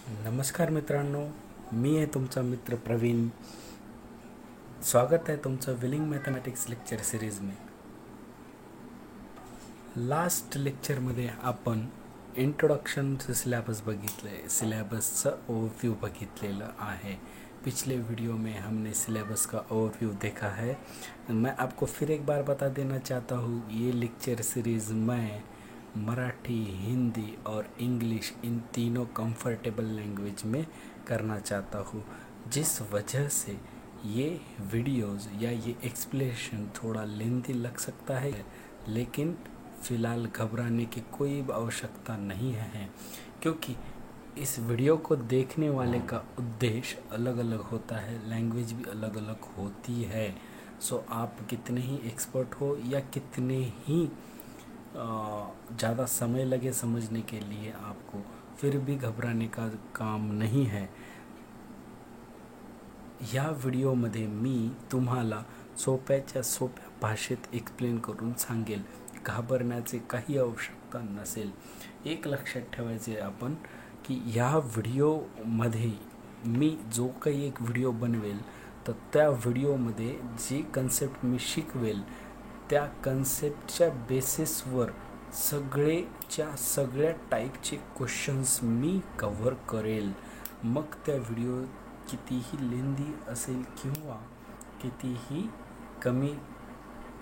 नमस्कार मित्रांनो, मी आहे तुमचा मित्र प्रवीण. स्वागत आहे तुमचं विलिंग मॅथमॅटिक्स लेक्चर सिरीजमध्ये. लास्ट लेक्चरमध्ये आपण इंट्रोडक्शनचं सिलेबस बघितलं है, सिलेबसचं ओवरव्यू बघितलेलं आहे. पिछले वीडियो में हमने सिलेबस का ओवरव्यू देखा है. मैं आपको फिर एक बार बता देना चाहता हूँ, ये लेक्चर सीरीज़ मैं मराठी, हिंदी और इंग्लिश इन तीनों कंफर्टेबल लैंग्वेज में करना चाहता हूँ, जिस वजह से ये वीडियोस या ये एक्सप्लेनेशन थोड़ा लेंथी लग सकता है, लेकिन फ़िलहाल घबराने की कोई आवश्यकता नहीं है, क्योंकि इस वीडियो को देखने वाले का उद्देश्य अलग अलग होता है, लैंग्वेज भी अलग अलग होती है. सो आप कितने ही एक्सपर्ट हो या कितने ही ज़्यादा समय लगे समझने के लिए, आपको फिर भी घबराने का काम नहीं है. या व्हिडिओमध्ये मी तुम्हाला सोप्याच्या सोप्या भाषेत एक्सप्लेन करून सांगेल. घाबरण्याचे काही आवश्यकता नसेल. एक लक्षात ठेवायचे आपण की या व्हिडिओमध्ये मी जो काही एक व्हिडिओ बनवेल, तर त्या व्हिडिओमध्ये जी कन्सेप्ट मी शिकवेल त्या कन्सेप्टच्या बेसिसवर सगळ्या टाईपचे क्वेश्चन्स मी कव्हर करेल. मग त्या व्हिडिओ कितीही लेंदी असेल किंवा कितीही कमी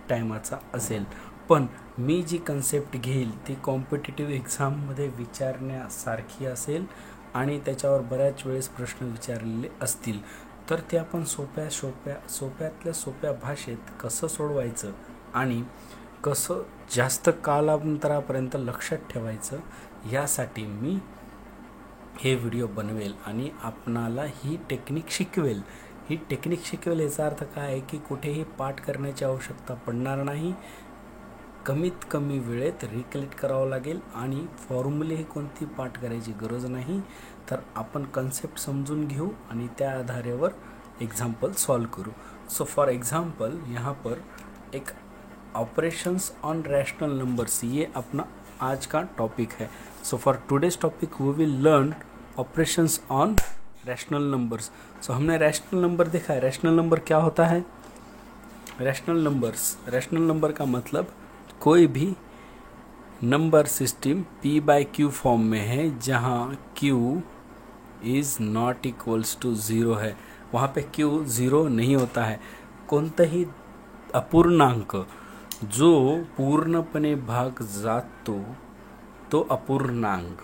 टायमाचा असेल, पण मी जी कन्सेप्ट घेईल ती कॉम्पिटिटिव्ह एक्झाममध्ये विचारण्यासारखी असेल आणि त्याच्यावर बऱ्याच वेळेस प्रश्न विचारलेले असतील. तर ते आपण सोप्यातल्या सोप्या भाषेत कसं सोडवायचं आणि कसं जास्त कालांतरापर्यंत लक्षात ठेवायचं, यासाठी मी हे व्हिडिओ बनवेल आणि आपणाला ही टेक्निक शिकवेल. याचा अर्थ काय आहे की कुठेही पाठ करण्याची आवश्यकता पडणार नाही. कमीत कमी वेळेत रिकलेक्ट करावं लागेल आणि फॉर्म्युले कोणती पाठ करायची गरज नाही. तर आपण कन्सेप्ट समजून घेऊ आणि त्या आधारावर एग्जाम्पल सॉल्व करू. सो फॉर एग्जाम्पल यहाँ पर एक ऑपरेशंस ऑन रैशनल नंबर्स, ये अपना आज का टॉपिक है. So for today's topic we will learn operations on rational numbers. So हमने रैशनल नंबर देखा है. रैशनल नंबर क्या होता है? रैशनल नंबर का मतलब कोई भी नंबर सिस्टम p/q फॉर्म में है, जहाँ q is not equals to 0 है. वहाँ पे q 0 नहीं होता है. कोणताही अपूर्णांक जो पूर्णपणे भाग जातो, तो अपूर्णांक,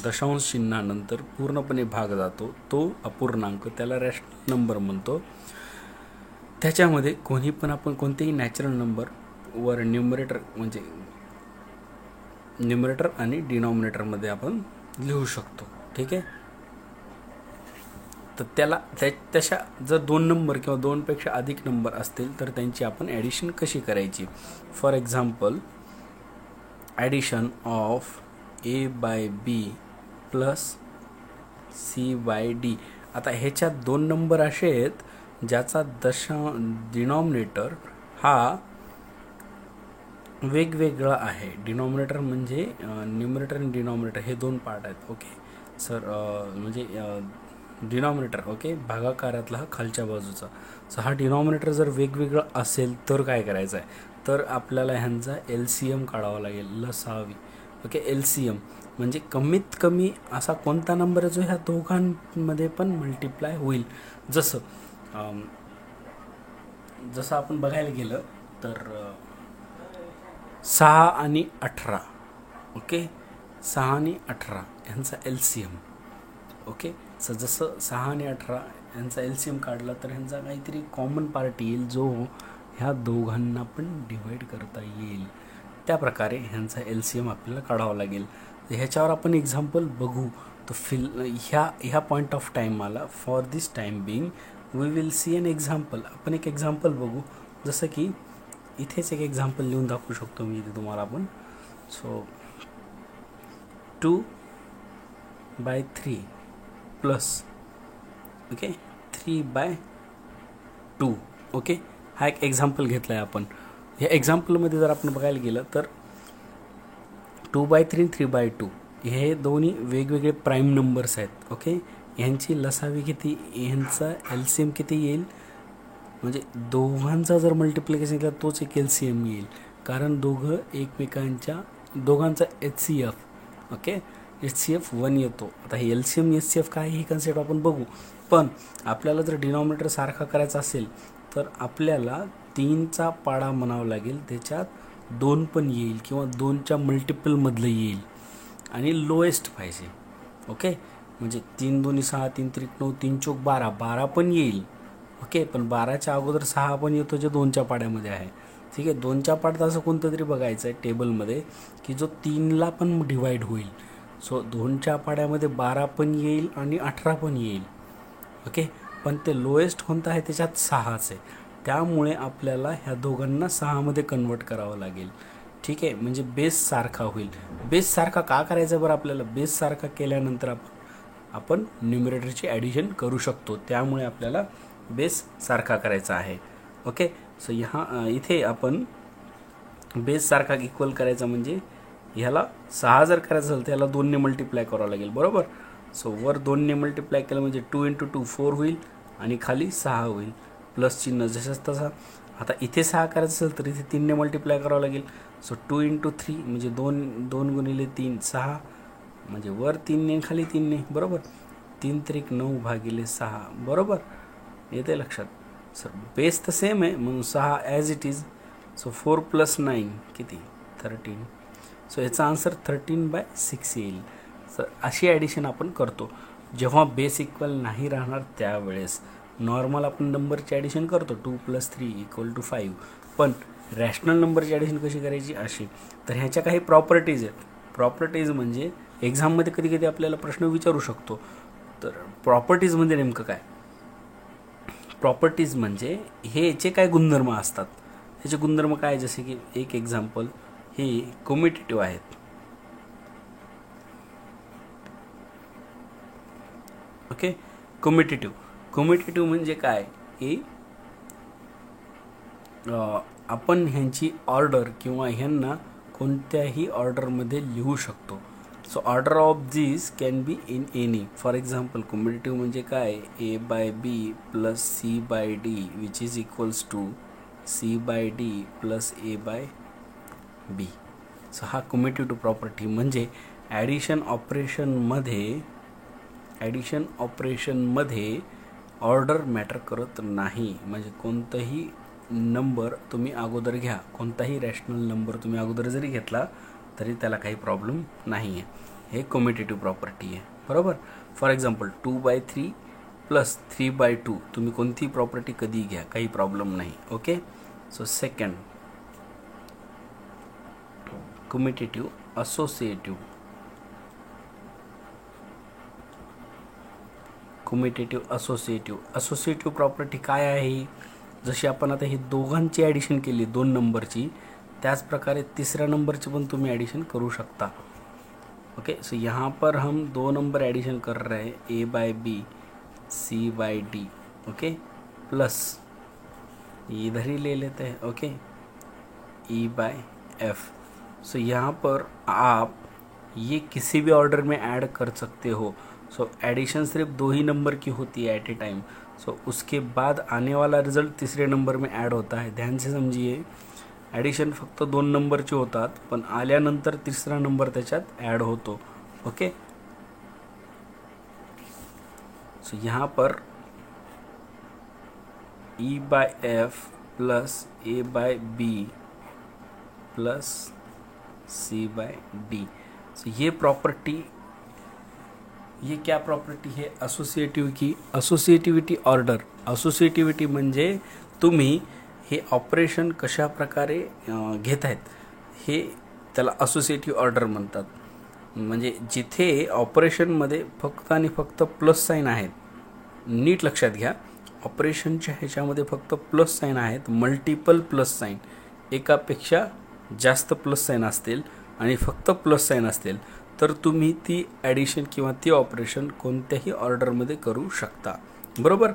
दशांश चिन्हानंतर पूर्णपणे भाग जातो तो अपूर्णांक, त्याला रॅशनल नंबर म्हणतो. त्याच्यामध्ये कोणी पण आपण कोणतेही नॅचरल नंबर वर न्यूमरेटर आणि डिनॉमिनेटरमध्ये आपण लिहू शकतो. ठीक आहे. तर त्याला तशा जर दोन नंबर किंवा दोनपेक्षा अधिक नंबर असतील तर त्यांची आपण ॲडिशन कशी करायची. For example, addition of a/b plus c/d. आता ह्याच्यात दोन नंबर असे आहेत ज्याचा डिनॉमिनेटर हा वेगवेगळा आहे. डिनॉमिनेटर म्हणजे न्यूमरेटर आणि डिनॉमिनेटर हे दोन पार्ट आहेत. ओके सर, म्हणजे डिनॉमिनेटर ओके भागाकारातला हा खालच्या बाजूचा. सो हा डिनॉमिनेटर जर वेगवेगळा असेल तर काय करायचं आहे, तर आपल्याला ह्यांचा LCM काढावा लागेल, लसावी. ओके, LCM म्हणजे कमीत कमी असा कोणता नंबर आहे जो ह्या दोघांमध्ये पण मल्टिप्लाय होईल. जसं आपण बघायला गेलं तर 6 आणि 18. ओके, 6 आणि 18 यांचा LCM. ओके, सो जसं 6 आणि 18 यांचा LCM काढला तर ह्यांचा काहीतरी कॉमन पार्ट येईल जो ह्या दोघांना पण डिवाईड करता येईल. त्या प्रकारे ह्यांचा LCM आपल्याला काढावा लागेल. ह्याच्यावर आपण एक्झाम्पल बघू. तर ह्या पॉईंट ऑफ टाईमाला for this time being we will see an example. आपण एक एक्झाम्पल बघू. जसं की इथेच एक एक्झाम्पल लिहून दाखवू शकतो मी इथे तुम्हाला आपण. So 2/3 plus okay 3/2. ओके, हा एक एक्झाम्पल घेतला आहे आपण. ह्या एक्झाम्पलमध्ये जर आपण बघायला गेलं तर 2/3 3/2 हे दोन्ही वेगवेगळे प्राईम नंबर्स आहेत. ओके, ह्यांची लसावी किती, ह्यांचा LCM किती येईल, म्हणजे दोघांचा जर मल्टिप्लिकेशन केला तोच एक LCM येईल, कारण दोघांचा HCF. ओके, HCF 1 येतो. आता हे LCM HCF काय ही कन्सेप्ट आपण बघू, पण आपल्याला जर डिनॉमिनेटर सारखा करायचा असेल तर आपल्याला 3चा पाडा म्हणावं लागेल, त्याच्यात 2 पण येईल किंवा 2च्या मल्टिपलमधलं येईल आणि लोएस्ट पाहिजे. ओके, म्हणजे 3 2 6, 3 3 9, 3 4 12, 12 पण येईल. ओके, पण 12च्या अगोदर 6 पण येतो जे 2च्या पाड्यामध्ये आहे. ठीक आहे, 2च्या पाड्यात असं कोणतं तरी बघायचं आहे टेबलमध्ये की जो 3ला पण डिवाईड होईल. सो 2च्या पाड्यामध्ये 12 पण येईल आणि 18 पण येईल. ओके, पण ते लोएस्ट कोणतं आहे, त्याच्यात 6च आहे. त्यामुळे आपल्याला ह्या दोघांना 6मध्ये कन्वर्ट करावं लागेल. ठीक आहे, म्हणजे बेस सारखा होईल. बेस सारखा का करायचा बरं आपल्याला, बेस सारखा केल्यानंतर आपण न्यूमरेटरची ॲडिशन करू शकतो, त्यामुळे आपल्याला बेस सारखा करायचा आहे. ओके, सो इथे आपण बेस सारखा इक्वल करायचा म्हणजे ह्याला 6 जर करायचं असेल तर ह्याला 2ने मल्टिप्लाय करावं लागेल. बरोबर, सो वर 2ने मल्टिप्लाय केलं म्हणजे 2 × 2 4 होईल आणि खाली 6 होईल, प्लस चिन्ह जसंच तसा. आता इथे 6 करायचं असेल तर इथे 3ने मल्टिप्लाय करावं लागेल. सो 2 × 3 म्हणजे 2 × 3 6, म्हणजे वर 3ने खाली 3ने. बरोबर, 3 त्रिक 9 भागिले 6. बरोबर, येते लक्षात. सर बेस तर सेम आहे म्हणून 6 ॲज इट इज. सो 4 + 9 किती, 13. सो याचा आन्सर 13/6 येईल. सर अशी ॲडिशन आपण करतो. जेव्हा बेस इक्वल नाही राहणार त्यावेळेस नॉर्मल आपण नंबरची ॲडिशन करतो, 2 + 3 = 5. पण रॅशनल नंबरची ॲडिशन कशी करायची अशी. तर ह्याच्या काही प्रॉपर्टीज आहेत. प्रॉपर्टीज म्हणजे एक्झाममध्ये कधी कधी आपल्याला प्रश्न विचारू शकतो. तर प्रॉपर्टीज म्हणजे नेमकं काय, प्रॉपर्टीज म्हणजे हे याचे काय गुणधर्म असतात. ह्याचे गुणधर्म काय, जसे की एक एक्झाम्पल, हे कम्युटेटिव्ह आहेत. ओके, कम्युटेटिव्ह म्हणजे काय, की आपण ह्यांची ऑर्डर किंवा ह्यांना कोणत्याही ऑर्डरमध्ये लिहू शकतो. So order of this can be in any. For example commutative म्हणजे काय, A/B + C/D which is equals to C/D + A/B. So हा कम्युटेटिव्ह प्रॉपर्टी म्हणजे ॲडिशन ऑपरेशनमध्ये ऑर्डर मॅटर करत नाही. म्हणजे कोणताही नंबर तुम्ही अगोदर घ्या, कोणताही रॅशनल नंबर तुम्ही अगोदर जरी घेतला तरी त्याला काही प्रॉब्लेम नाही आहे. हे कम्युटेटिव्ह प्रॉपर्टी आहे. बरोबर, फॉर एक्झाम्पल 2/3 + 3/2 तुम्ही कोणतीही प्रॉपर्टी कधी घ्या, काही प्रॉब्लेम नाही. Okay, so second commutative associative property काय आहे. जशी आपण आता ही दोघांची ॲडिशन केली 2 नंबरची, त्याच प्रकारे तिसऱ्या नंबरची पण तुम्ही ॲडिशन करू शकता. ओके, सो यहाँ पर हम 2 नंबर एडिशन कर रहे हैं, A/B C/D. ओके, प्लस इधर ही ले लेते हैं. Okay, E/F. सो यहाँ पर आप ये किसी भी ऑर्डर में ऐड कर सकते हो. सो एडिशन सिर्फ 2 ही नंबर की होती है एट ए टाइम. सो उसके बाद आने वाला रिजल्ट तीसरे नंबर में ऐड होता है. ध्यान से समझिए, ॲडिशन फक्त 2 नंबरचे होतात, पण आल्यानंतर तिसरा नंबर त्याच्यात ॲड होतो. ओके, सो यहाँ पर E/F + A/B + C/D. सो ये क्या प्रॉपर्टी है, असोसिएटिव्हिटी ऑर्डर. असोसिएटिव्हिटी म्हणजे तुम्ही हे ऑपरेशन कशा प्रकारे घेत आहेत हे त्याला असोसिएटिव्ह ऑर्डर म्हणतात. म्हणजे जिथे ऑपरेशनमध्ये फक्त आणि फक्त प्लस साईन आहेत, नीट लक्षात घ्या, ऑपरेशनच्या ह्याच्यामध्ये फक्त प्लस साईन आहेत, मल्टिपल प्लस साईन, एकापेक्षा जास्त प्लस साईन असतील आणि फक्त प्लस साईन असतील तर तुम्ही ती ॲडिशन किंवा ती ऑपरेशन कोणत्याही ऑर्डरमध्ये करू शकता. बरोबर,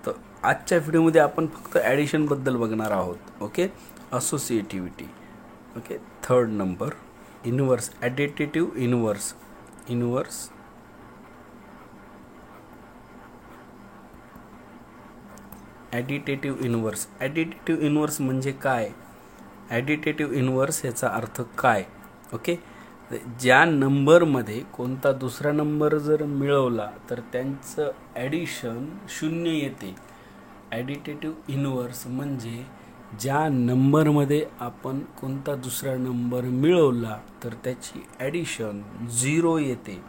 तर आजच्या व्हिडिओमध्ये आपण फक्त ॲडिशनबद्दल बघणार आहोत. Okay, associativity. Okay, third number inverse, additive inverse. Inverse additive inverse. Additive inverse म्हणजे काय? ॲडिटेटिव्ह इनवर्स याचा अर्थ काय? ओके, ज्या नंबरमध्ये कोणता दुसरा नंबर जर मिळवला तर त्यांचं ॲडिशन 0 येते. ॲडिटेटिव्ह इनवर्स म्हणजे ज्या नंबरमध्ये आपण कोणता दुसरा नंबर मिळवला तर त्याची ॲडिशन 0 येते.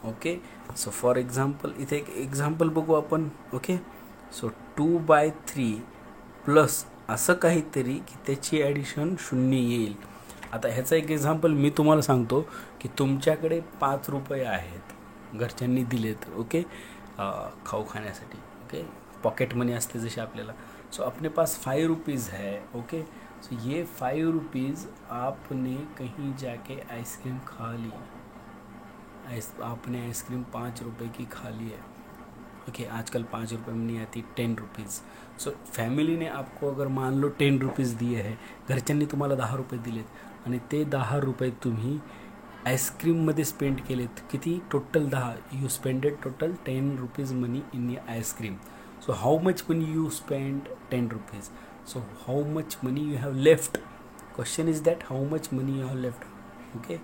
ओके, सो फॉर एक्झाम्पल इथे एक एक्झाम्पल बघू आपण. ओके, सो 2/3 प्लस असं काहीतरी की त्याची ॲडिशन 0 येईल. आता ह्याचा एक एक्झाम्पल मी तुम्हाला सांगतो की तुमच्याकडे 5 रुपये आहेत, घरच्यांनी दिलेत. ओके, खाऊ खाण्यासाठी. ओके, पॉकेट मनी असते जसे आपल्याला. सो अपने पास 5 रुपीज़ है. ओके, सो ये 5 रुपीज़ आपने कहीं जाके आइसक्रीम खा ली. आपने आइसक्रीम 5 रुपए की खा ली है. ओके, आजकल 5 रुपये में नहीं आती, 10 रुपीज़. सो फॅमिली ने आपको अगर मान लो 10 रुपीज़ दिए है, घरच्यांनी तुम्हाला 10 रुपये दिलेत आणि ते 10 रुपये तुम्ही आईस्क्रीममध्ये स्पेंड केलेत. किती? Total 10. You spended total 10 rupees money in ice cream. So how much money you spend? 10 rupees. So how much money you have left? Question is that how much money you have left. Okay,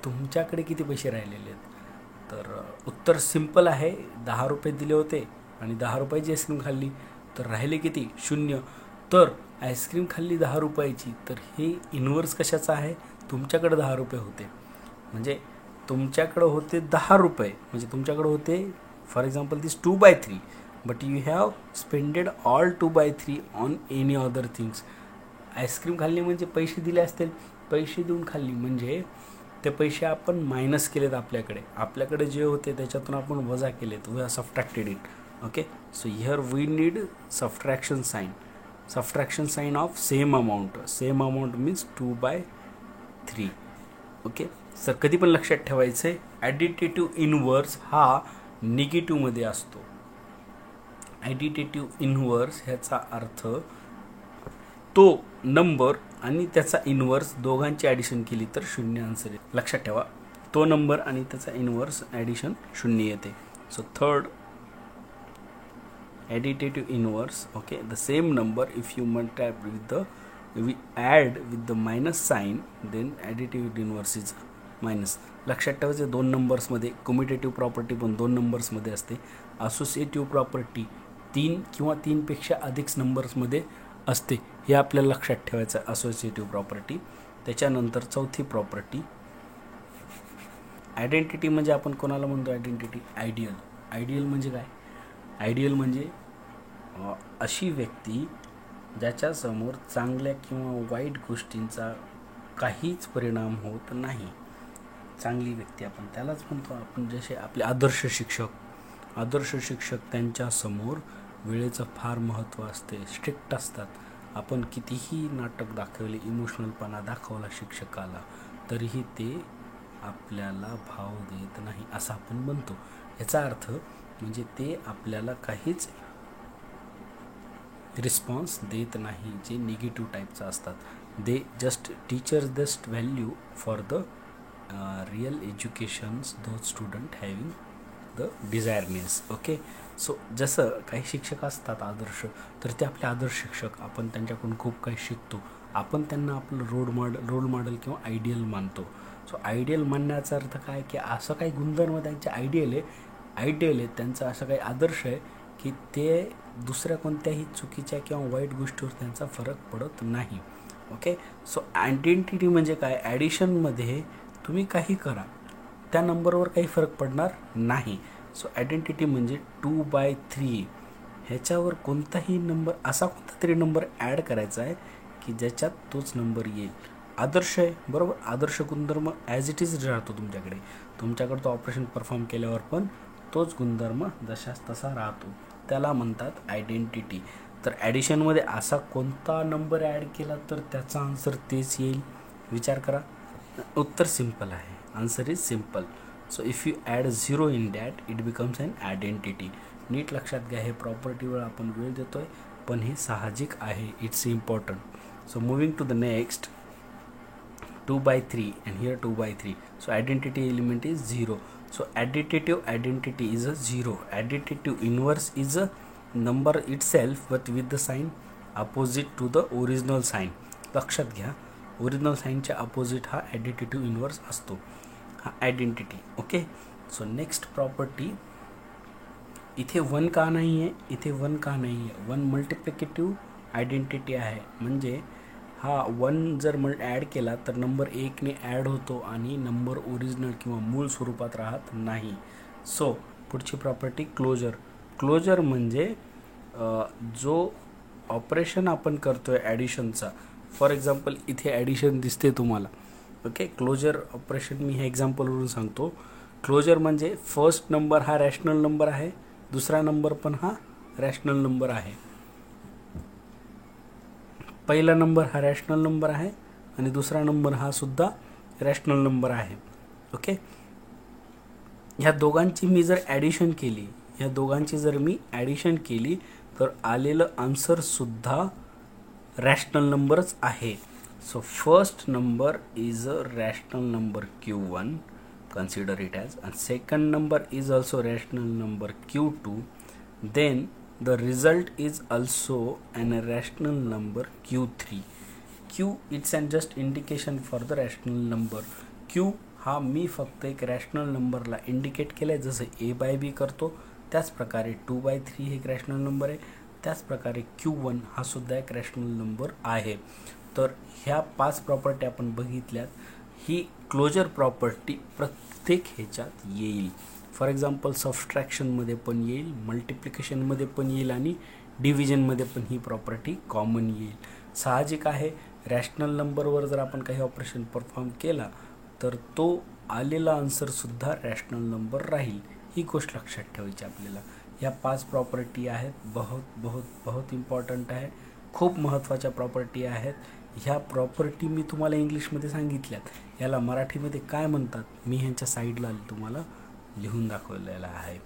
तुमच्याकडे किती पैसे राहिलेले आहेत? तर उत्तर simple आहे. 10 रुपये दिले होते आणि 10 रुपयाची आईस्क्रीम खाल्ली तर राहिले किती? 0. तर आईस्क्रीम खाल्ली 10 रुपयाची, तर हे इनवर्स कशाचं आहे? तुमच्याकडे 10 रुपये होते म्हणजे तुमच्याकडे होते 10 रुपये म्हणजे तुमच्याकडे होते for example this 2/3, but you have spended all 2/3 on any other things. Ice cream खाल्ली म्हणजे पैसे दिले असतील, पैसे देऊन खाल्ली म्हणजे ते पैसे आपण मायनस केलेत. आपल्याकडे जे होते त्याच्यातून आपण वजा केलेत. We are subtracted it. Okay, so here we need subtraction sign of same amount. Same amount means 2/3. Okay, sir कधी पण लक्षात ठेवायचं आहे ॲडिटेटिव्ह इनवर्स हा निगेटिव्हमध्ये असतो. ॲडिटेटिव्ह इनवर्स ह्याचा अर्थ तो नंबर आणि त्याचा इनवर्स दोघांची ॲडिशन केली तर 0 आन्सर येईल. लक्षात ठेवा, तो नंबर आणि त्याचा इनवर्स ॲडिशन 0 येते. So third additive inverse. Okay, the same number if you multiply with we add with the minus sign, then additive inverse is minus. लक्षात ठेवायचे 2 नंबर्समध्ये कम्युटेटिव्ह प्रॉपर्टी पण 2 नंबर्समध्ये असते. असोसिएटिव्ह प्रॉपर्टी 3 किंवा 3 पेक्षा अधिक नंबर्समध्ये असते. हे आपल्याला लक्षात ठेवायचं आहे असोसिएटिव्ह प्रॉपर्टी. त्याच्यानंतर चौथी प्रॉपर्टी आयडेंटिटी. म्हणजे आपण कोणाला म्हणतो आयडेंटिटी? आयडियल. आयडियल म्हणजे काय? आयडियल म्हणजे अशी व्यक्ती ज्याच्यासमोर चांगल्या किंवा वाईट गोष्टींचा काहीच परिणाम होत नाही. चांगली व्यक्ती आपण त्यालाच म्हणतो आपण. जसे आपले आदर्श शिक्षक त्यांच्यासमोर वेळेचं फार महत्त्व असते, स्ट्रिक्ट असतात. आपण कितीही नाटक दाखवले, इमोशनलपणा दाखवला शिक्षकाला, तरीही ते आपल्याला भाव देत नाही असं आपण म्हणतो. याचा अर्थ म्हणजे ते आपल्याला काहीच रिस्पॉन्स देत नाही, जे निगेटिव्ह टाईपचं असतात. They just teachers just value for the real educations those student having the desireness. Okay, so जसं काही शिक्षक असतात आदर्श, तर ते आपले आदर्श शिक्षक, आपण त्यांच्याकडून खूप काही शिकतो. आपण त्यांना आपलं रोल मॉडेल किंवा आयडियल मानतो. सो आयडियल मानण्याचा अर्थ काय की असं काही गुणधर्म त्यांचे आयडियल आहे, त्यांचा असं काही आदर्श आहे की ते दुसऱ्या कोणत्याही चुकीच्या किंवा वाईट गोष्टीवर त्यांचा फरक पडत नाही. ओके, सो आयडेंटिटी म्हणजे काय? ॲडिशनमध्ये तुम्ही काही करा, त्या नंबरवर काही फरक पडणार नाही. सो आयडेंटिटी म्हणजे 2/3 ह्याच्यावर कोणताही नंबर, असा कोणता तरी नंबर ॲड करायचा आहे की ज्याच्यात तोच नंबर येईल. आदर्श आहे, बरोबर. आदर्श गुणधर्म ॲज इट इज राहतो तुमच्याकडे तो ऑपरेशन परफॉर्म केल्यावर पण तोच गुणधर्म जशाच तसा राहतो. त्याला म्हणतात आयडेंटिटी. तर ॲडिशनमध्ये असा कोणता नंबर ॲड केला तर त्याचा आन्सर तेच येईल? विचार करा. उत्तर सिंपल आहे. Answer is simple. So if you add 0 in that it becomes an identity. नीट लक्षात घ्या, हे प्रॉपर्टीवर आपण वेळ देतो आहे पण हे साहजिक आहे. It's important. So moving to the next 2 by 3 and here 2 by 3. So identity element is 0. So additive identity is a 0. Additive inverse is a number itself but with the sign opposite to the original sign. लक्षात घ्या, original साईनच्या opposite हा additive inverse असतो, हा identity. Okay. So next property, इथे 1 का नाही आहे, इथे 1 का नाही आहे. 1 मल्टिप्लिकेटिव्ह आयडेंटिटी आहे, म्हणजे हा 1 जर ॲड केला तर नंबर 1 ने ॲड होतो आणि नंबर ओरिजिनल किंवा मूळ स्वरूपात राहत नाही. सो पुढची प्रॉपर्टी क्लोजर. क्लोजर म्हणजे जो ऑपरेशन आपण करतोय ॲडिशनचा, फॉर एक्झाम्पल इथे ॲडिशन दिसते तुम्हाला. ओके. क्लोजर ऑपरेशन मी ह्या एक्झाम्पलवरून सांगतो. क्लोजर म्हणजे फर्स्ट नंबर हा रॅशनल नंबर आहे, दुसरा नंबर पण हा रॅशनल नंबर आहे. पहिला नंबर हा रॅशनल नंबर आहे आणि दुसरा नंबर हा सुद्धा रॅशनल नंबर आहे. ओके. ह्या दोघांची मी जर ॲडिशन केली, तर आलेलं आन्सरसुद्धा रॅशनल नंबरच आहे. So first number is a rational number Q1, consider it as, and second number is also rational number Q2, then the result is also an rational number Q3. Q it's an just indication for the rational number. Q हा मी फक्त एक rational नंबरला indicate केलं आहे, जसं A/B करतो त्याच प्रकारे 2/3 हे एक रॅशनल नंबर आहे, त्याच प्रकारे Q1 हा सुद्धा एक रॅशनल नंबर आहे. तर ह्या 5 प्रॉपर्टी आपण बघितल्यात. ही क्लोजर प्रॉपर्टी प्रत्येक ह्याच्यात येईल. फॉर एक्झाम्पल सबस्ट्रॅक्शनमध्ये पण येईल, मल्टिप्लिकेशनमध्ये पण येईल आणि डिव्हिजनमध्ये पण ही प्रॉपर्टी कॉमन येईल. साहजिक आहे, रॅशनल नंबरवर जर आपण काही ऑपरेशन परफॉर्म केला तर तो आलेला आन्सरसुद्धा रॅशनल नंबर राहील. ही गोष्ट लक्षात ठेवायची आपल्याला. ह्या 5 प्रॉपर्टी आहेत, बहुत इम्पॉर्टंट आहे, खूप महत्त्वाच्या प्रॉपर्टी आहेत. ह्या प्रॉपर्टी मी तुम्हाला इंग्लिशमध्ये सांगितल्यात, याला मराठीमध्ये काय म्हणतात मी ह्यांच्या साईडला तुम्हाला लिहून दाखवलेलं आहे.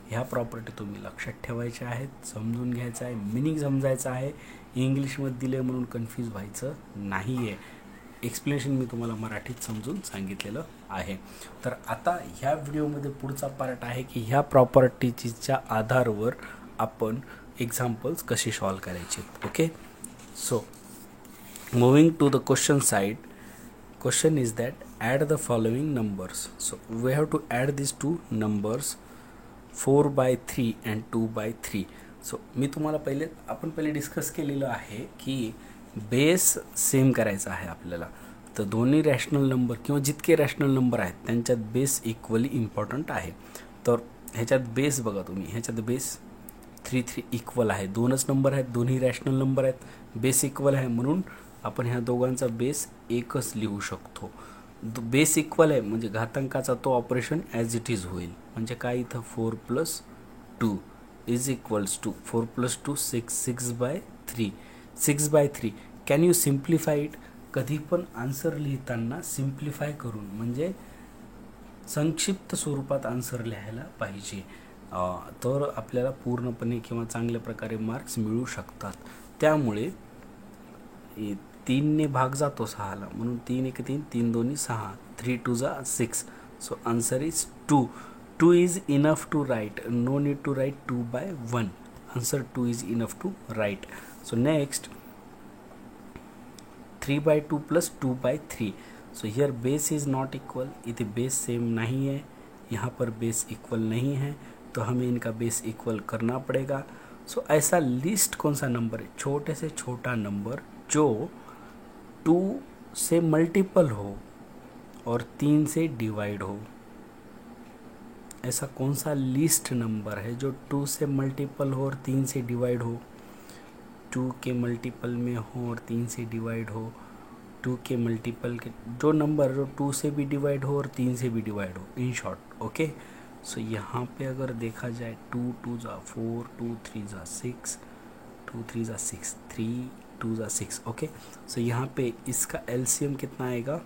ह्या प्रॉपर्टी तुम्ही लक्षात ठेवायच्या आहेत, समजून घ्यायचं आहे, मिनिंग समजायचं आहे. इंग्लिशमध्ये दिले म्हणून कन्फ्यूज व्हायचं नाही आहे. एक्सप्लेनेशन मी तुम्हाला मराठीत समजून सांगितलेलं आहे. तर आता ह्या व्हिडिओमध्ये पुढचा पार्ट आहे की ह्या प्रॉपर्टीच्या आधारावर आपण एक्झाम्पल्स कसे सॉल्व करायचे. Okay. So moving to the question side, question is that add the following numbers. So we have to add these two numbers 4/3 and 2/3. So मी तुम्हाला आपण पहिले डिस्कस केलेलं आहे की बेस सेम करायचा आहे आपल्याला. तर दोन्ही रॅशनल नंबर किंवा जितके रॅशनल नंबर आहेत त्यांच्यात बेस इक्वली इम्पॉर्टंट आहे. तर ह्याच्यात बेस बघा तुम्ही, ह्याच्यात बेस 3 इक्वल आहे. दोनच नंबर आहेत, दोन्ही रॅशनल नंबर आहेत, बेस इक्वल आहे, म्हणून आपण ह्या दोघांचा बेस एकच लिहू शकतो. बेस इक्वल आहे म्हणजे घातांकाचा तो ऑपरेशन ॲज इट इज होईल. म्हणजे काय, इथं 4 + 2 is equals to 4 + 2 6/3. 6/3 can you simplify it. कधी पण आन्सर लिहिताना सिम्प्लिफाय करून म्हणजे संक्षिप्त स्वरूपात आन्सर लिहायला पाहिजे, तर आपल्याला पूर्णपणे किंवा चांगल्या प्रकारे मार्क्स मिळू शकतात. त्यामुळे 3 ने भाग जातो 6ला, म्हणून 3 × 1 = 3, 3 × 2 = 6, 3 × 2 = 6. So answer is 2. 2 is enough to write, no need to write 2/1. Answer 2 is enough to write. So next 3/2 + 2/3. So here base is not equal. इथे बेस सेम नहीं है, यहाँ पर बेस इक्वल नहीं है, तो हमें इनका बेस इक्वल करना पड़ेगा. सो ऐसा लिस्ट कौन सा नंबर है, छोटे से छोटा नंबर जो 2 से मल्टीपल हो और 3 से डिवाइड हो. ऐसा कौन सा लिस्ट नंबर है जो 2 से मल्टीपल हो और 3 से डिवाइड हो, 2 के मल्टीपल में हो और 3 से डिवाइड हो, 2 के मल्टीपल के जो नंबर जो 2 से भी डिवाइड हो और 3 से भी डिवाइड हो, इन शॉर्ट. ओके. सो यहाँ पे अगर देखा जाए 2 × 2 = 4, 2 × 3 = 6, 2 × 3 = 6, 3 × 2 = 6. ओके. सो यहाँ पे इसका एलसीएम कितना आएगा,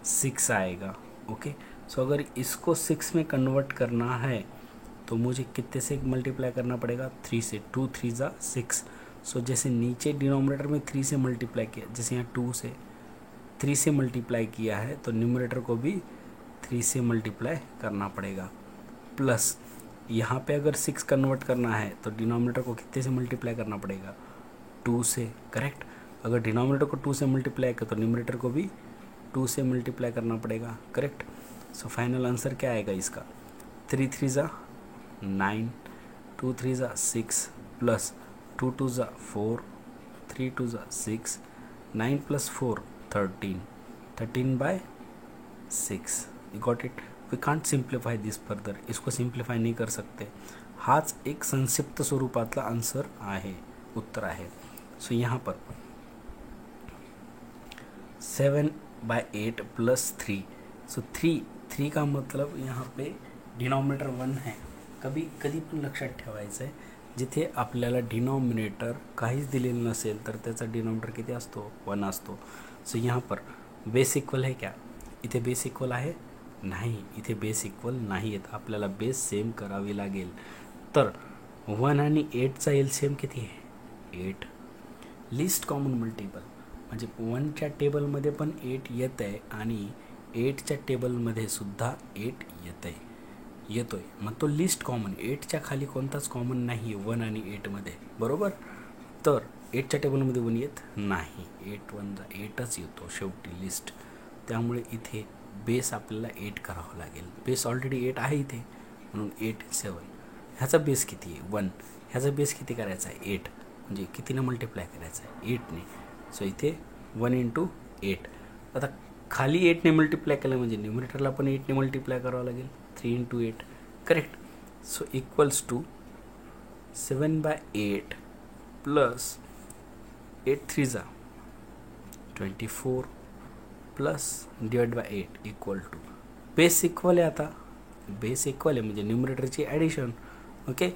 6 आएगा. ओके. सो अगर इसको 6 में कन्वर्ट करना है तो मुझे कितने से मल्टीप्लाई करना पड़ेगा, 3 से. 2 × 3 = 6. सो जैसे नीचे डिनोमिनेटर में 3 से मल्टीप्लाई किया, जैसे यहाँ 2 से 3 से मल्टीप्लाई किया है तो न्यूमरेटर को भी 3 से मल्टीप्लाई करना पड़ेगा, प्लस यहाँ पे अगर 6 कन्वर्ट करना है तो डिनोमिनेटर को कितने से मल्टीप्लाई करना पड़ेगा, 2 से, करेक्ट। अगर डिनोमिनेटर को 2 से मल्टीप्लाई करें तो न्यूमरेटर को भी 2 से मल्टीप्लाई करना पड़ेगा, करेक्ट। सो फाइनल आंसर क्या आएगा इसका, 3 3 ज़ा 9, 2 3 ज़ा 6, प्लस 2 2 ज़ा 4, 3 2 ज़ा 6, 9 + 4 13, 13/6। You got it. We can't simplify this further, इसको सिम्प्लिफाय नाही कर सकते। हाच एक संक्षिप्त स्वरूपातला आन्सर आहे, उत्तर आहे। सो यहाँ पर 7/8 + 3, सो 3 का मतलब यहाँ पे डिनॉमिनेटर 1 है। कधी पण लक्षात ठेवायचं आहे, जिथे आपल्याला डिनॉमिनेटर काहीच दिलेलं नसेल तर त्याचा डिनॉमिनेटर किती असतो, 1 असतो। सो यहाँ पर बेस इक्वल है क्या, इथे बेस इक्वल आहे, नाही, इथे बेस इक्वल नाही आहेत, आपल्याला बेस सेम करावी लागेल। तर 1 आणि 8चा एलसीएम किती आहे, 8। लिस्ट कॉमन मल्टिपल म्हणजे 1च्या टेबलमध्ये पण 8 येत आहे आणि 8च्या टेबलमध्ये सुद्धा 8 येतोय, मग तो लिस्ट कॉमन, 8च्या खाली कोणताच कॉमन नाही आहे 1 आणि 8मध्ये, बरोबर। तर 8च्या टेबलमध्ये 1 येत नाही, 8 1 चा 8च येतो शेवटी लिस्ट, त्यामुळे इथे बेस आपल्याला 8 करावं लागेल। बेस ऑलरेडी 8 आहे इथे, म्हणून 8 7। ह्याचा बेस किती आहे, 1, ह्याचा बेस किती करायचा आहे, 8, म्हणजे कितीने मल्टिप्लाय करायचं आहे, 8ने। सो इथे 1 × 8। आता खाली 8ने मल्टिप्लाय केलं म्हणजे न्यूमरेटरला पण 8ने मल्टिप्लाय करावं लागेल, 3 × 8, correct. So equals to 7/8 plus 8 3 ज़ा 24 plus /8 equal to, base equal आहे, आता बेस इक्वल आहे म्हणजे न्यूमरेटरची ॲडिशन, ओके।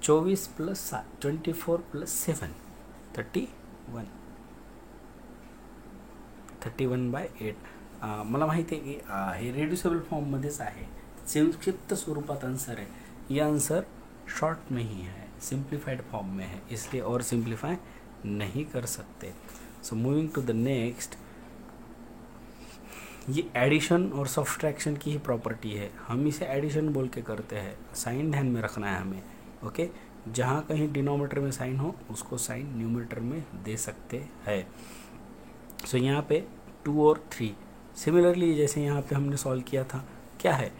24 + 7 24 + 7 31, 31/8। मला माहिती आहे की हे रेड्युसेबल फॉर्ममध्येच आहे, संक्षिप्त स्वरूपात आंसर है, ये आंसर शॉर्ट में ही है, सिंप्लीफाइड फॉर्म में है, इसलिए और सिंप्लीफाई नहीं कर सकते। So moving to the next, ये एडिशन और सब्सट्रैक्शन की ही प्रॉपर्टी है, हम इसे एडिशन बोल के करते हैं, साइन ध्यान में रखना है हमें, ओके। जहाँ कहीं डिनोमिनेटर में साइन हो उसको साइन न्यूमरेटर में दे सकते हैं। सो यहाँ पे 2 और 3, सिमिलरली जैसे यहाँ पे हमने सॉल्व किया था, क्या है,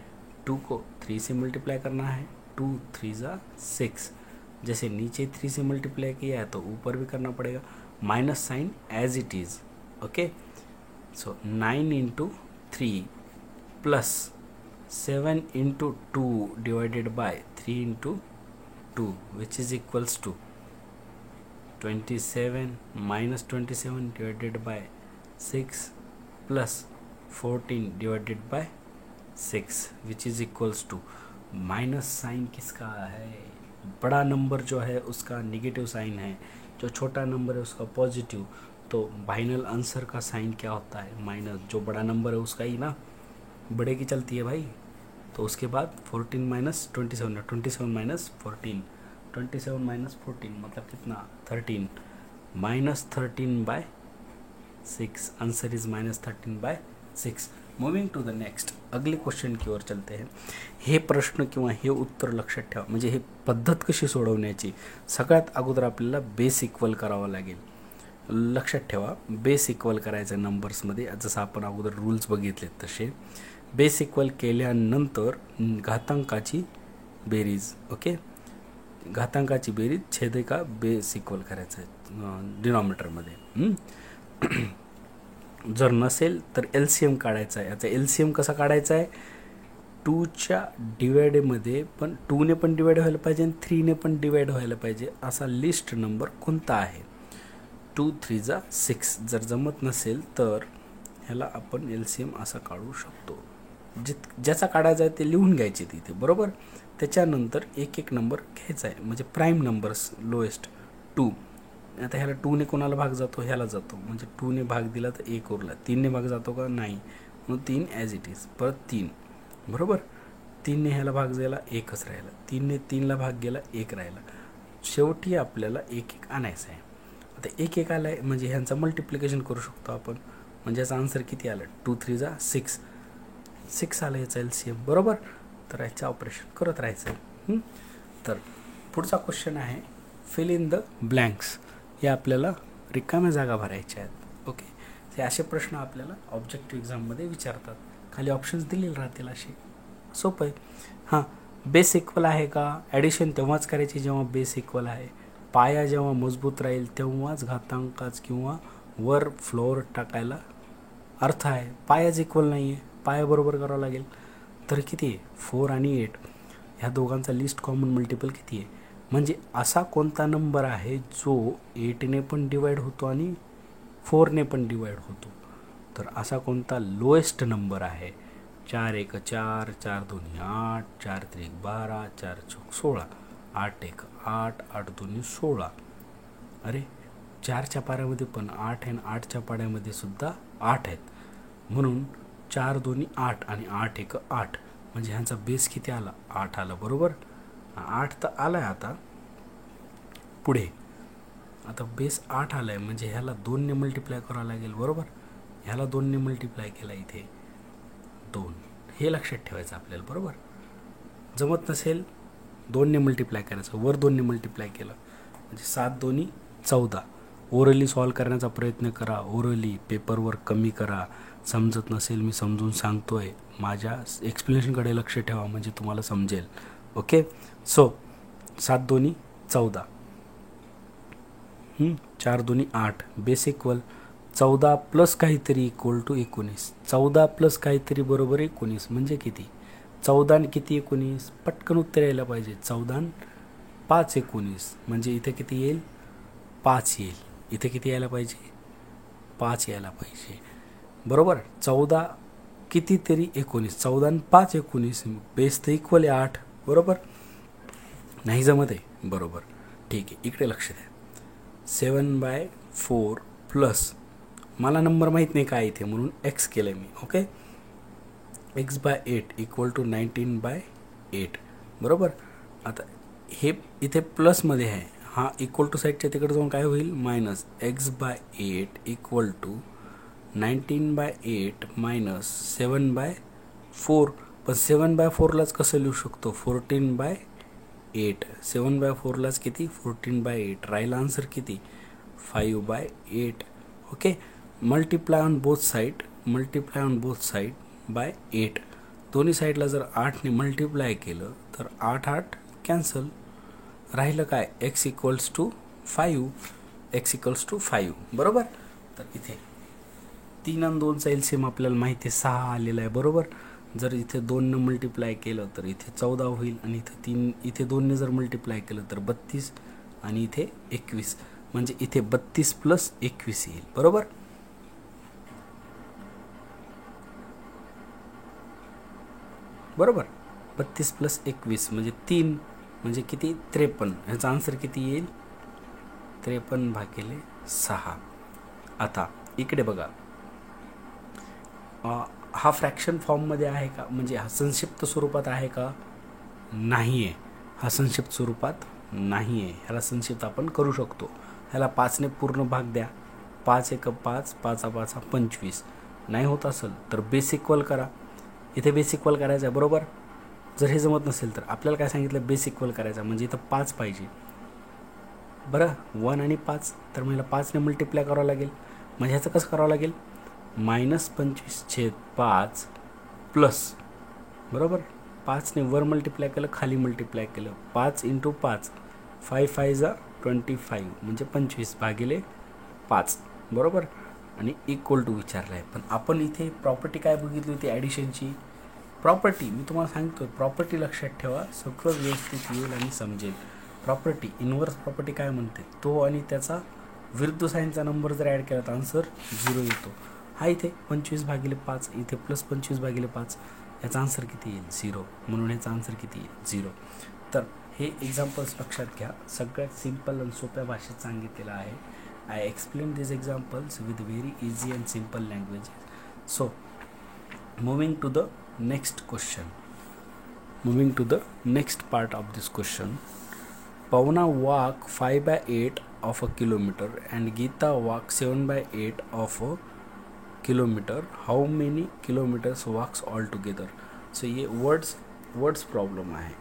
2 को 3 से मल्टीप्लाई करना है, 2 3 ज़ा 6, जैसे नीचे 3 से मल्टीप्लाई किया है तो ऊपर भी करना पड़ेगा, minus sign as it is, okay. So 9 × 3 plus 7 × 2 divided by 3 × 2 which is equals to 27 minus 27 divided by 6 plus 14 divided by 6 which is equals to, minus sign किसका है, बड़ा नंबर जो है उसका नेगेटिव साइन है, जो छोटा नंबर है उसका पॉजिटिव, तो फाइनल आंसर का साइन क्या होता है, माइनस। जो बड़ा नंबर है उसका ही ना बड़े की चलती है भाई, तो उसके बाद 14 माइनस 27 है, 27 माइनस 14, 27 माइनस 14 मतलब कितना, 13, -13/6, answer is -13/6। Moving to the next, अगले क्वेश्चन की ओर चलते हैं। हे प्रश्न किंवा हे उत्तर लक्षात ठेवा, म्हणजे हे पद्धत कशी सोडवण्याची, सगळ्यात अगोदर आपल्याला बेस इक्वल करावं लागेल। लक्षात ठेवा, बेस इक्वल करायचं नंबर्समध्ये, जसं आपण अगोदर रूल्स बघितलेत तसे बेस इक्वल केल्यानंतर घातांकाची बेरीज, ओके, घातांकाची बेरीज छेदिका बेस इक्वल करायचं आहे डिनॉमिनेटरमध्ये। जर नसेल तर एलसीएम काढायचा आहे। याचा एलसीएम कसा काढायचा आहे, 2च्या डिवाइडमध्ये पण 2ने पण डिवाइड व्हायला पाहिजे आणि 3ने पण डिवाइड व्हायला पाहिजे, असा लिस्ट नंबर कोणता आहे, 2 3 ज़ा 6। जर जमत नसेल तर ह्याला आपण एलसीएम असा काढू शकतो, ज्याचा काढायचा आहे ते लिहून घ्यायचे तिथे, बरोबर। त्याच्यानंतर एक एक नंबर घ्यायचा आहे, म्हणजे प्राईम नंबर्स लोएस्ट 2। आता ह्याला 2ने कोणाला भाग जातो, ह्याला जातो, म्हणजे 2ने भाग दिला तर 1 उरला, 3ने भाग जातो का, नाही, म्हणून 3 ॲज इट इज, परत 3, बरोबर। 3ने ह्याला भाग गेला 1च राहिला, 3ने 3ला भाग गेला 1 राहिला, शेवटी आपल्याला 1 1 आणायचं आहे। आता 1 1 आला आहे म्हणजे ह्यांचा मल्टिप्लिकेशन करू शकतो आपण, म्हणजे याचा आन्सर किती आलं, 2 3 जा 6, 6 आलं याचा LCM, बरोबर. तर याचं ऑपरेशन करत राहायचं. तर पुढचा क्वेश्चन आहे फिल इन द ब्लँक्स. हे आपल्याला रिकाम्या जागा भरायच्या आहेत. ओके, हे असे प्रश्न आपल्याला ऑब्जेक्टिव्ह एक्झाममध्ये विचारतात. खाली ऑप्शन्स दिलेले राहतील असे. सोपं आहे. हां, बेस इक्वल आहे का, ॲडिशन तेव्हाच करायची जेव्हा बेस इक्वल आहे. पाया जेव्हा मजबूत राहील तेव्हाच घातांकाच किंवा वर फ्लोअर टाकायला अर्थ आहे. पायाच इक्वल नाही आहे, पाया बरोबर करावं लागेल. तर किती आहे, 4 आणि 8, ह्या दोघांचा लिस्ट कॉमन मल्टिपल किती आहे. म्हणजे असा कोणता नंबर आहे जो 8ने पण डिवाईड होतो आणि 4ने पण डिवाईड होतो. तर असा कोणता लोएस्ट नंबर आहे. 4 1 4, 4 2 8, 4 3 12, 4 4 16, 8 1 8, 8 2 16. अरे 4च्या पाड्यामध्ये पण 8 आहे, 8च्या पाड्यामध्ये सुद्धा 8 आहेत. म्हणून 4 2 8 आणि 8 1 8, म्हणजे ह्यांचा बेस किती आला, 8 आला, बरोबर. 8 तर आला आहे. आता पुढे आता बेस 8 आला आहे, म्हणजे ह्याला 2ने मल्टिप्लाय करावं लागेल, बरोबर. ह्याला 2ने मल्टिप्लाय केला, इथे 2, हे लक्षात ठेवायचं आपल्याला, बरोबर. जमत नसेल 2ने मल्टिप्लाय करायचं, वर 2ने मल्टिप्लाय केलं म्हणजे 7 2 14. ओरली सॉल्व करण्याचा प्रयत्न करा, ओरली पेपरवर कमी करा. समजत नसेल मी समजून सांगतोय, माझ्या एक्सप्लेनेशनकडे लक्ष ठेवा म्हणजे तुम्हाला समजेल. Okay, so 7 2 14, 4 2 8, base equal 14 plus काहीतरी इक्वल टू 19. 14 प्लस काहीतरी बरोबर 19, म्हणजे किती, 14 आणि किती 19, पटकन उत्तर यायला पाहिजे. 14 5 19, म्हणजे इथे किती येईल, 5 येईल. इथे किती यायला पाहिजे, 5 यायला पाहिजे, बरोबर. 14 कितीतरी 19, 14 आणि 5 19, बेस तर इक्वल आहे 8, बरोबर. नाही जमत आहे, बरोबर. ठीक आहे, इकडे लक्ष द्या. 7/4 प्लस, मला नंबर माहीत नाही काय इथे म्हणून x केलं मी. ओके, x/8 इक्वल टू 19/8, बरोबर. आता हे इथे प्लसमध्ये आहे, हा इक्वल टू साईडच्या तिकडे जाऊन काय होईल, minus. x/8 equal to 19/8 minus 7/4. पण 7/4लाच कसं लिहू शकतो, 14/8. 7/4लाच किती, 14/8. राहिला आन्सर किती, 5/8. Okay, multiply on both side, multiply on both side by 8. दोन्ही साईडला जर 8ने मल्टिप्लाय केलं तर 8 8 कॅन्सल. राहिलं काय, x equals to 5, x equals to 5, बरोबर. तर इथे 3 आणि 2चा LCM आपल्याला माहिती आहे 6 आलेला आहे, बरोबर. जर इथे 2ने मल्टिप्लाय केलं तर इथे 14 होईल, आणि इथे 2ने जर मल्टिप्लाय केलं तर 32, आणि इथे 21, म्हणजे इथे 32 प्लस 21 येईल, बरोबर. बरोबर, 32 प्लस 21 म्हणजे 3, म्हणजे किती, 53. ह्याचा आन्सर किती येईल, 53/6. आता इकडे बघा, हा फ्रॅक्शन फॉर्ममध्ये आहे का, म्हणजे हा संक्षिप्त स्वरूपात आहे का, नाही आहे. हा संक्षिप्त स्वरूपात नाही आहे, ह्याला संक्षिप्त आपण करू शकतो. ह्याला 5ने पूर्ण भाग द्या, 5 1 5, 5 5 25. नाही होत असेल तर बेस इक्वल करा. इथे बेस इक्वल करायचं आहे, बरोबर. जर हे जमत नसेल तर आपल्याला काय सांगितलं, बेस इक्वल करायचा, म्हणजे इथं 5 पाहिजे, बरं. 1 आणि 5, तर मला 5ने मल्टिप्लाय करावं लागेल. म्हणजे ह्याचं कसं करावं लागेल, -25/5 प्लस, बरोबर. 5ने वर मल्टिप्लाय केलं, खाली मल्टिप्लाय केलं, 5 × 5, 5 5 25, म्हणजे 25/5, बरोबर. आणि इक्वल टू विचारलं आहे. पण आपण इथे प्रॉपर्टी काय बघितली होती, ॲडिशनची प्रॉपर्टी. मी तुम्हाला सांगतो, प्रॉपर्टी लक्षात ठेवा, सगळं व्यवस्थित येईल आणि समजेल. प्रॉपर्टी, इन्व्हर्स प्रॉपर्टी काय म्हणते, तो आणि त्याचा विरुद्ध साईनचा नंबर जर ॲड केला तर आन्सर 0 येतो. हा इथे 25/5, इथे प्लस 25/5, याचा आन्सर किती येईल, 0. म्हणून याचा आन्सर किती येईल, 0. तर हे एक्झाम्पल्स लक्षात घ्या, सगळ्यात सिम्पल आणि सोप्या भाषेत सांगितलेलं आहे. I explain this examples with very easy and simple language. So moving to the next question, moving to the next part of this question. Pavana walk 5/8 of a kilometer and Geeta walk 7/8 of a kilometre, how many kilometres walks all together. सो ये words problem आहे.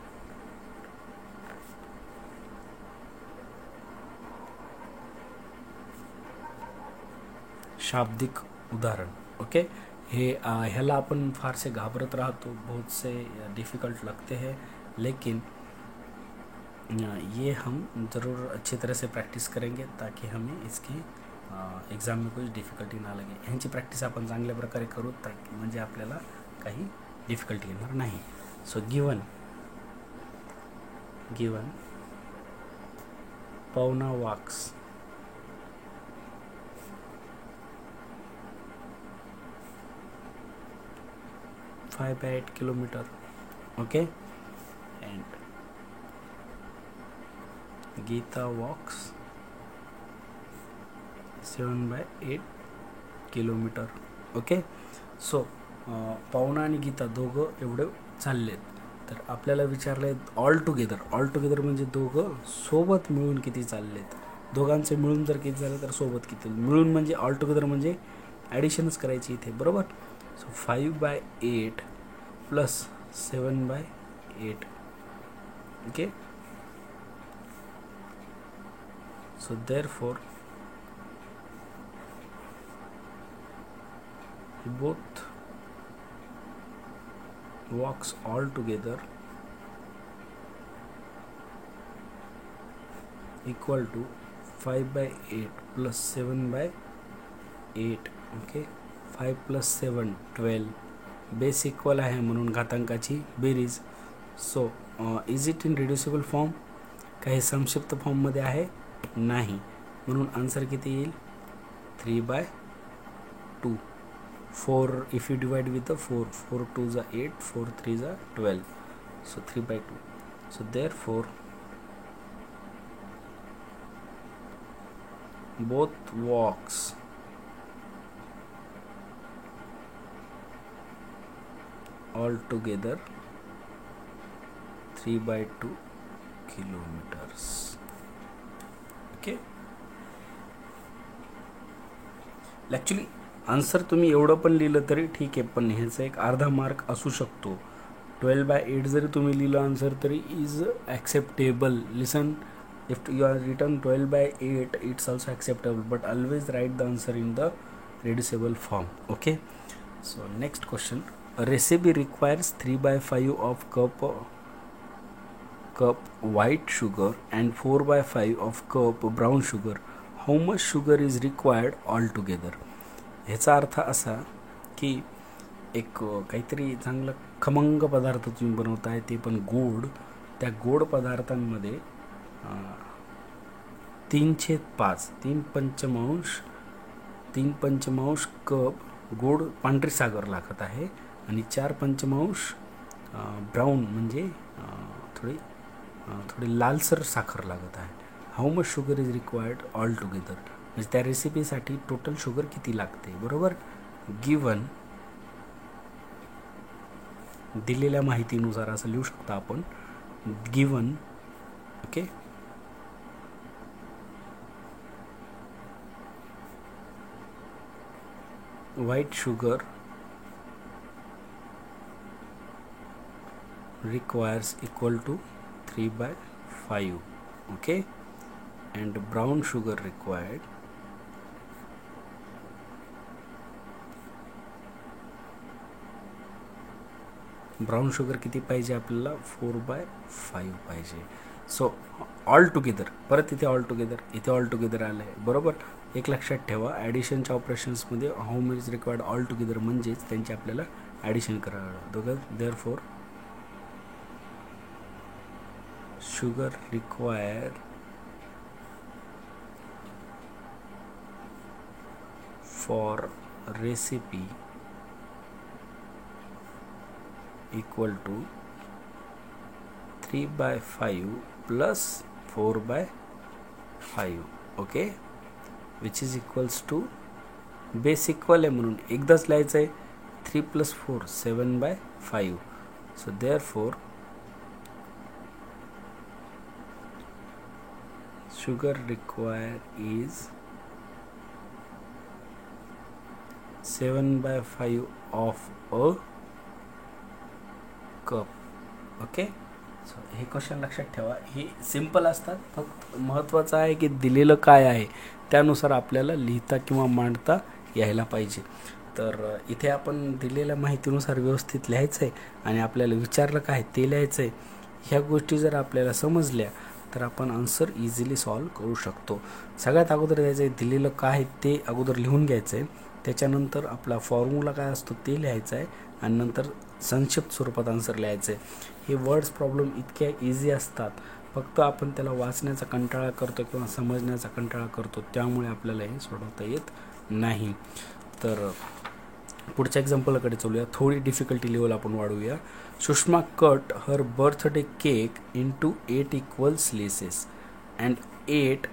शाब्दिक उदाहरण. Okay, हे ह्याला अपन फार से घाबरत राहतो, बहुत से डिफ़िकल्ट लगते हैं, लेकिन ये हम ज़रूर अच्छी तरह से प्रैक्टिस करेंगे ताकि हमें इसकी एग्ज़ाम में कोई डिफ़िकल्टी ना लगे. ह्यांची प्रॅक्टिस आपण चांगल्या प्रकारे करू ताकि म्हणजे आपल्याला काही डिफ़िकल्टी येणार नाही. So given Pavana walks 5/8 kilometer. Okay, and Geeta walks 7/8 kilometer. Okay, so Pavana आणि गीता दोघं एवढे चाललेत. तर आपल्याला विचारले ऑल टुगेदर म्हणजे दोघं सोबत मिळून किती चाललेत. दोघांचे मिळून जर किती झालं तर सोबत किती. मिळून म्हणजे ऑल टुगेदर म्हणजे ॲडिशनच करायची इथे, बरोबर. So 5/8 plus 7/8. Okay, so therefore both walks all together equal to 5/8 plus 7/8. Okay, 5 plus 7 12. Base equal आहे म्हणून घातांकाची बेरीज. So is it in reducible form. काही संक्षिप्त फॉर्ममध्ये आहे नाही, म्हणून आन्सर किती येईल 3/2. 4 इफ यू डिवाइड विथ 4 4 2 जा 8 4 3 जा 12. So 3/2. So therefore both walks all together 3/2 kilometers. Okay, actually answer तुम्ही एवढं पण लिहिलं तरी ठीक आहे, पण ह्याचा एक अर्धा मार्क असू शकतो. 12/8 जरी तुम्ही लिहिलं आन्सर तरी is acceptable. Listen, if you are return 12/8 it's also acceptable, but always write the answer in the reducible form. Okay, so next question. A recipe requires 3/5 of cup white sugar and 4/5 of cup brown sugar. How much sugar is required altogether? ह्याचा अर्थ असा की एक काहीतरी चांगलं खमंग पदार्थ तुम्ही बनवताय, ते पण गोड. त्या गोड पदार्थांमध्ये 3/5 3 पंचमांश कप गोड पांढरी साखर लागत आहे आणि 4 पंचमांश ब्राऊन म्हणजे थोडी लालसर साखर लागत आहे. How much sugar is required all together, म्हणजे त्या रेसिपीसाठी टोटल शुगर किती लागते, बरोबर. गिवन दिलेल्या माहितीनुसार असं लिहू शकता आपण. Given okay, white sugar requires equal to 3/5. Okay, and brown sugar required brown sugar किती पाहिजे आपल्याला 4/5 पाहिजे. सो ऑल टुगेदर, परत इथे ऑल टुगेदर, इथे ऑल टुगेदर आलं आहे, बरोबर. एक लक्षात ठेवा, ॲडिशनच्या ऑपरेशन्समध्ये how much is required all together म्हणजेच त्यांची आपल्याला ॲडिशन करावं दोघं. Therefore sugar require for recipe equal to 3/5 plus 4/5. Okay, which is equals to base equal आहे म्हणून एकदाच लिहायचं आहे. 3 + 4 7/5. So therefore sugar require is 7/5 of a cup. Okay, so हे क्वेश्चन लक्षात ठेवा. हे सिम्पल असतात, फक्त महत्त्वाचं आहे की दिलेलं काय आहे त्यानुसार आपल्याला लिहिता किंवा मांडता यायला पाहिजे. तर इथे आपण दिलेल्या माहितीनुसार व्यवस्थित लिहायचं आहे आणि आपल्याला विचारलं काय ते लिहायचं आहे. ह्या गोष्टी जर आपल्याला समजल्या तर आपण आन्सर इझिली सॉल्व करू शकतो. सगळ्यात अगोदर द्यायचं आहे दिलेलं काय आहे ते अगोदर लिहून घ्यायचं आहे. त्याच्यानंतर आपला फॉर्म्युला काय असतो ते लिहायचं आहे आणि नंतर संक्षिप्त स्वरूपात आन्सर लिहायचं आहे. हे वर्ड्स प्रॉब्लेम इतक्या इझी असतात, फक्त आपण त्याला वाचण्याचा कंटाळा करतो किंवा समजण्याचा कंटाळा करतो, त्यामुळे आपल्याला हे सोडवता येत नाही. तर पुढच्या एक्झाम्पलकडे चलूया. थोडी डिफिकल्टी लेवल आपण वाढवूया. Sushma cut her birthday cake into 8 equal slices and ate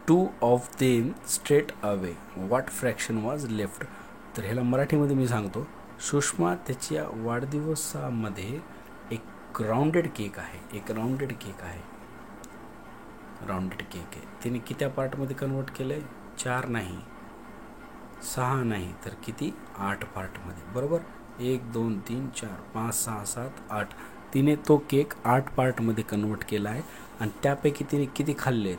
2 of them straight away. What fraction was left. तर ह्याला मराठीमध्ये मी सांगतो. सुषमा त्याच्या वाढदिवसामध्ये एक राऊंडेड केक आहे, राऊंडेड केक आहे. तिने किती पार्टमध्ये कन्वर्ट केलं आहे? 4 नाही, 6 नाही, तर किती? 8 पार्टमध्ये. बरोबर, 1 2 3 4 5 6 7 8. तिने तो केक 8 पार्टमध्ये कन्वर्ट केला आहे आणि त्यापैकी तिने किती खाल्लेत?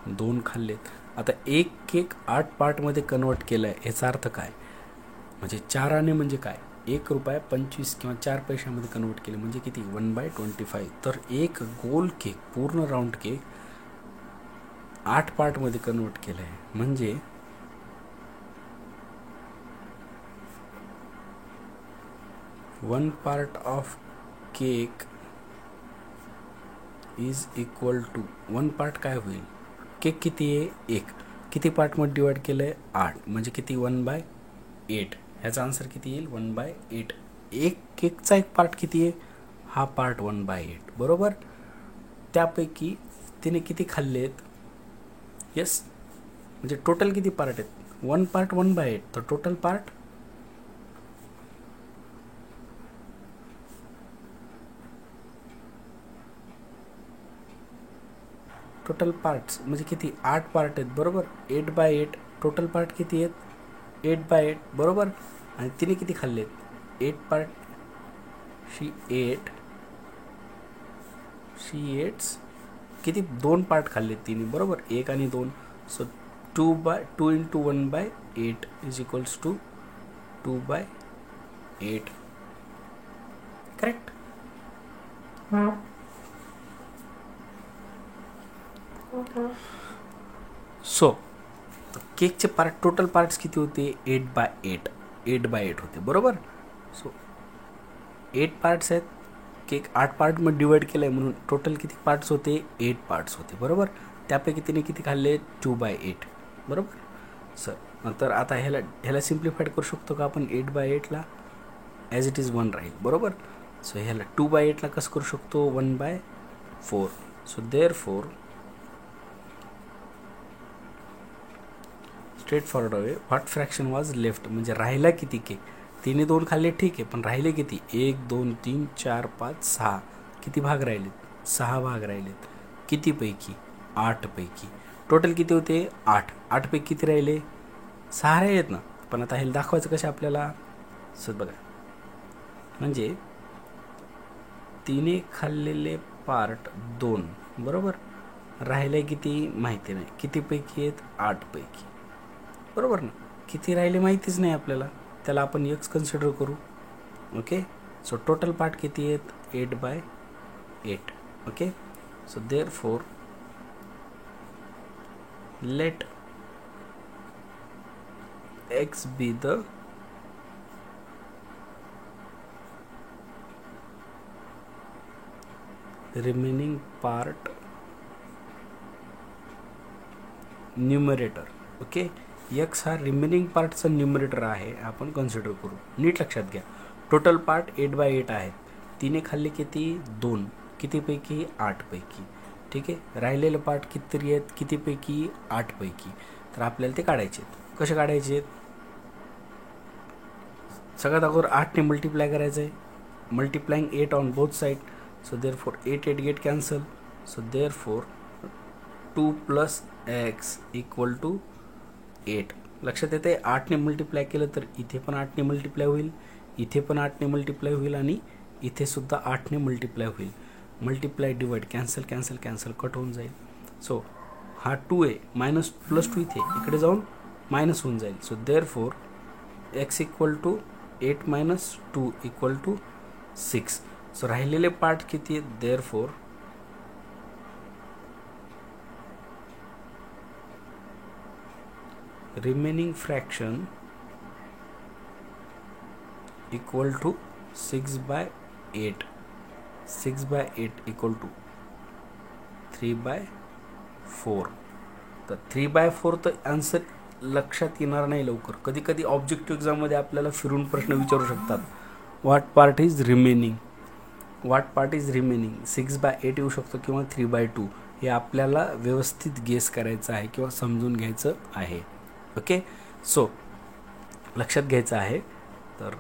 2 खाल्लेत. आता एक केक 8 पार्टमध्ये कन्वर्ट केला आहे, याचा अर्थ काय? म्हणजे 4 आणे म्हणजे काय? ₹1.25 किंवा 4 पैशामध्ये कन्वर्ट केले म्हणजे किती? 1/25. तर एक गोल केक, पूर्ण राऊंड केक 8 पार्टमध्ये कन्वर्ट केलं आहे, म्हणजे 1 part of cake is equal to 1 part काय होईल? केक किती आहे? 1. किती पार्टमध्ये डिवाइड केलं आहे? 8, म्हणजे किती? 1/8. ह्याचा आन्सर किती येईल? 1/8. एक केकचा एक पार्ट किती आहे? हा पार्ट 1/8. बरोबर. त्यापैकी तिने किती खाल्लेत? येस, म्हणजे टोटल किती पार्ट आहेत? 1 पार्ट 1/8. तर टोटल पार्ट पार्ट्स म्हणजे किती? 8 पार्ट आहेत. बरोबर, 8/8. टोटल पार्ट किती आहेत? 8/8. बरोबर. आणि तिने किती खाल्लेत? 8 पार्ट. शी एट्स किती? 2 पार्ट खाल्लेत तिने. बरोबर, 1 आणि 2. So 2 into 1/8 is equals to 2/8. Correct. So केकचे पार्ट, टोटल पार्ट्स किती होते? 8/8 होते. बरोबर. सो 8 पार्ट्स आहेत, केक 8 पार्टमध्ये डिवाइड केलं आहे, म्हणून टोटल किती पार्ट्स होते? 8 पार्ट्स होते. बरोबर. त्यापैकी तिने किती खाल्ले? 2/8. बरोबर. तर आता ह्याला सिम्प्लिफाईड करू शकतो का आपण? 8/8ला ॲज इट इज 1 राहील. बरोबर. सो ह्याला 2/8ला कसं करू शकतो? 1/4. So therefore straight forward way what fraction was left. म्हणजे राहिला किती केक? तिने 2 खाल्ले, ठीक आहे, पण राहिले किती? 1 2 3 4 5 6. किती भाग राहिलेत? 6 भाग राहिलेत. किती पैकी? 8 पैकी. टोटल किती होते? 8. 8 पैकी किती राहिले? 6 राहिलेत ना. पण आता हे दाखवायचं कसे आपल्याला? बघा, म्हणजे तिने खाल्लेले पार्ट 2. बरोबर. राहिले किती माहिती नाही. किती पैकी आहेत? 8 पैकी. बरोबर ना. किती राहिले माहितीच नाही आपल्याला, त्याला आपण एक्स कन्सिडर करू. ओके. सो टोटल पार्ट किती आहेत? 8/8. Okay. So therefore let x be the remaining part numerator. Okay. X हा रिमेनिंग पार्टचा न्यूमरेटर आहे, आपण कन्सिडर करू. नीट लक्षात घ्या. टोटल पार्ट 8/8 आहेत. तिने खाल्ले किती? 2. कितीपैकी? 8 पैकी. ठीक आहे. राहिलेले पार्ट कितीतरी आहेत? कितीपैकी? 8 पैकी. तर आपल्याला ते काढायचे आहेत. कसे काढायचे आहेत? सगळ्यात अगोदर 8ने मल्टिप्लाय करायचं आहे. Multiplying 8 on both side. So therefore 8 get cancel. So therefore 2 + x = 8. लक्षात येते 8ने मल्टिप्लाय केलं तर इथे पण 8ने मल्टिप्लाय होईल, इथे पण 8ने मल्टिप्लाय होईल आणि इथे सुद्धा 8ने मल्टिप्लाय होईल. Multiply divide cancel cancel cancel cut होऊन जाईल. सो हा 2 आहे मायनस प्लस 2 इथे इकडे जाऊन मायनस होऊन जाईल. So therefore x equal to 8 minus 2 equal to 6. So राहिलेले पार्ट किती आहेत? Therefore remaining fraction equal to 6/8. 6/8 equal to 3/4. तर 3/4 तर आन्सर लक्षात येणार नाही लवकर. कधी कधी ऑब्जेक्टिव्ह एक्झाममध्ये आपल्याला फिरून प्रश्न विचारू शकतात. What part is remaining, what part is remaining. 6/8 येऊ शकतो किंवा 3/2. हे आपल्याला व्यवस्थित गेस करायचं आहे किंवा समजून घ्यायचं आहे. ओके, सो लक्षात घ्यायचं आहे. तर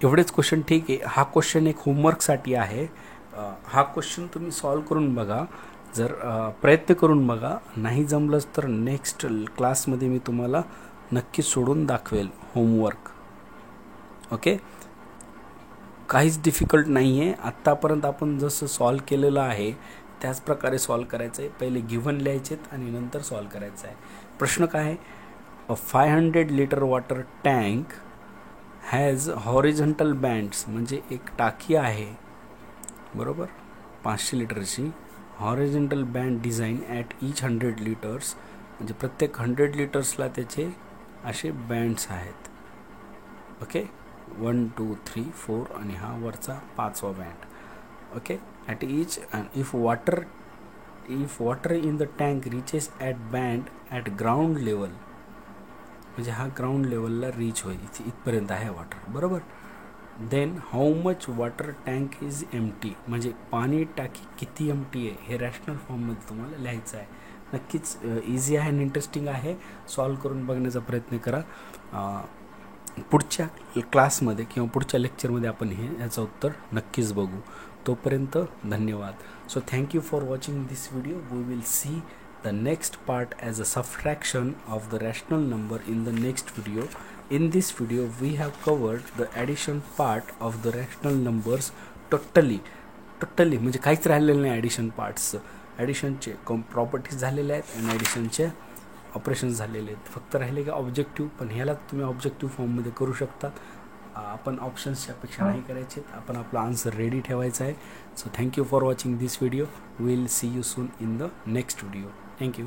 एवढेच क्वेश्चन ठीक आहे. हा क्वेश्चन एक होमवर्कसाठी आहे. हा क्वेश्चन तुम्ही सॉल्व करून बघा, जर प्रयत्न करून बघा. नाही जमलंच तर नेक्स्ट क्लासमध्ये मी तुम्हाला नक्की सोडून दाखवेल होमवर्क. ओके, काहीच डिफिकल्ट नाही आहे. आत्तापर्यंत आपण जसं सॉल्व केलेलं आहे त्याच प्रकारे सॉल्व करायचं आहे. पहिले गिव्हन लिहायचेत आणि नंतर सॉल्व करायचं आहे. प्रश्न काय आहे? अ 500 litre water tank has horizontal bands. म्हणजे एक टाकी आहे बरोबर 500 लिटरची. Horizontal band design at each 100 litres. म्हणजे प्रत्येक 100 लिटर्सला त्याचे असे बँड्स आहेत. ओके, 1 2 3 4 आणि हा वरचा 5वा band. Okay, at each and if water in the tank reaches at band at ground level. म्हणजे हा ग्राउंड लेवलला रीच होईल. इथपर्यंत आहे वॉटर बरोबर. Then how much water tank is empty. म्हणजे पाणी टाकी किती एम्प्टी आहे हे रॅशनल फॉर्ममध्ये तुम्हाला लिहायचं आहे. नक्कीच इझी आहे आणि इंटरेस्टिंग आहे. सॉल्व करून बघण्याचा प्रयत्न करा. पुढच्या क्लासमध्ये किंवा पुढच्या लेक्चरमध्ये आपण ह्याचं उत्तर नक्कीच बघू. तोपर्यंत धन्यवाद. So thank you for watching this video. We will see the next part as a subtraction of the rational number in the next video. In this video we have covered the addition part of the rational numbers totally म्हणजे काहीच राहिलेलं नाही. Addition parts, ॲडिशनचे properties झालेले आहेत आणि ॲडिशनचे operations झालेले आहेत. फक्त राहिले का ऑब्जेक्टिव्ह. पण ह्याला तुम्ही ऑब्जेक्टिव्ह फॉर्ममध्ये करू शकता. आपण ऑप्शन्सच्या अपेक्षा नाही करायचे. आपण आपला आन्सर रेडी ठेवायचा आहे. So thank you for watching this video. Will see you soon in the next video. Thank you.